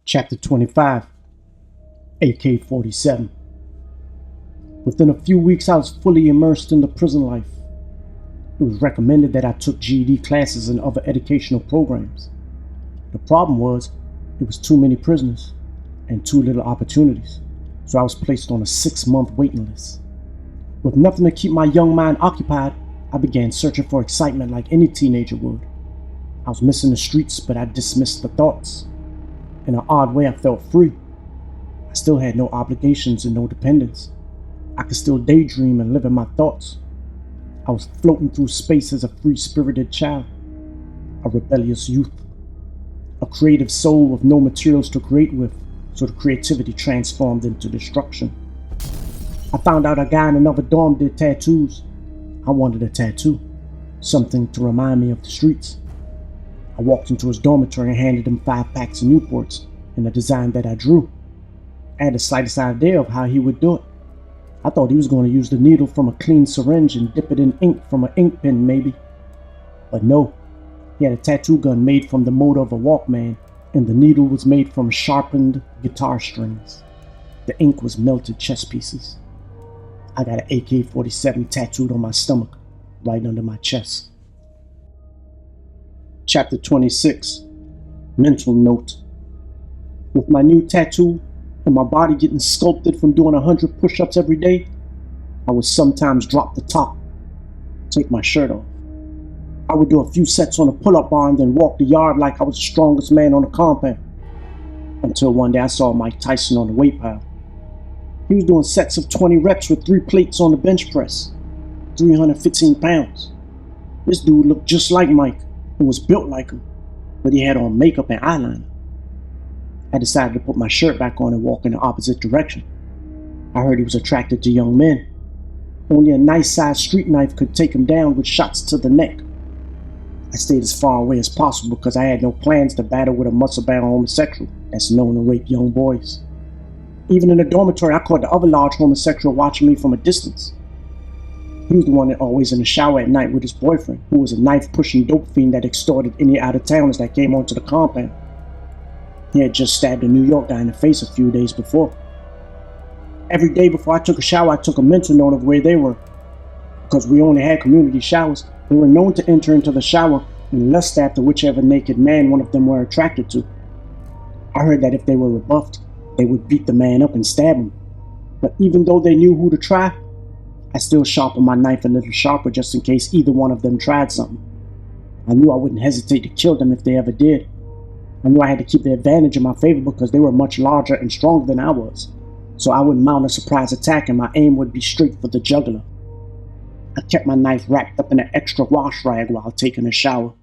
Chapter 25, AK-47. Within a few weeks, I was fully immersed in the prison life. It was recommended that I took GED classes and other educational programs. The problem was, it was too many prisoners and too little opportunities, so I was placed on a 6-month waiting list. With nothing to keep my young mind occupied, I began searching for excitement like any teenager would. I was missing the streets, but I dismissed the thoughts. In an odd way, I felt free. I still had no obligations and no dependents. I could still daydream and live in my thoughts. I was floating through space as a free-spirited child, a rebellious youth, a creative soul with no materials to create with, so the creativity transformed into destruction. I found out a guy in another dorm did tattoos. I wanted a tattoo, something to remind me of the streets. I walked into his dormitory and handed him 5 packs of Newports in a design that I drew. I had the slightest idea of how he would do it. I thought he was going to use the needle from a clean syringe and dip it in ink from an ink pen maybe. But no, he had a tattoo gun made from the motor of a Walkman, and the needle was made from sharpened guitar strings. The ink was melted chess pieces. I got an AK-47 tattooed on my stomach, right under my chest. Chapter 26, Mental Note. With my new tattoo and my body getting sculpted from doing 100 push-ups every day, I would sometimes drop the top, take my shirt off. I would do a few sets on a pull-up bar and then walk the yard like I was the strongest man on the compound. Until one day I saw Mike Tyson on the weight pile. He was doing sets of 20 reps with 3 plates on the bench press, 315 pounds. This dude looked just like Mike and was built like him, but he had on makeup and eyeliner. I decided to put my shirt back on and walk in the opposite direction. I heard he was attracted to young men. Only a nice-sized street knife could take him down with shots to the neck. I stayed as far away as possible because I had no plans to battle with a muscle-bound homosexual that's known to rape young boys. Even in the dormitory, I caught the other large homosexual watching me from a distance. He was the one that always in the shower at night with his boyfriend, who was a knife-pushing dope fiend that extorted any out-of-towners that came onto the compound. He had just stabbed a New York guy in the face a few days before. Every day before I took a shower, I took a mental note of where they were. Because we only had community showers, they were known to enter into the shower and lust after whichever naked man one of them were attracted to. I heard that if they were rebuffed, they would beat the man up and stab him. But even though they knew who to try, I still sharpened my knife a little sharper just in case either one of them tried something. I knew I wouldn't hesitate to kill them if they ever did. I knew I had to keep the advantage in my favor because they were much larger and stronger than I was. So I would mount a surprise attack and my aim would be straight for the jugular. I kept my knife wrapped up in an extra wash rag while taking a shower.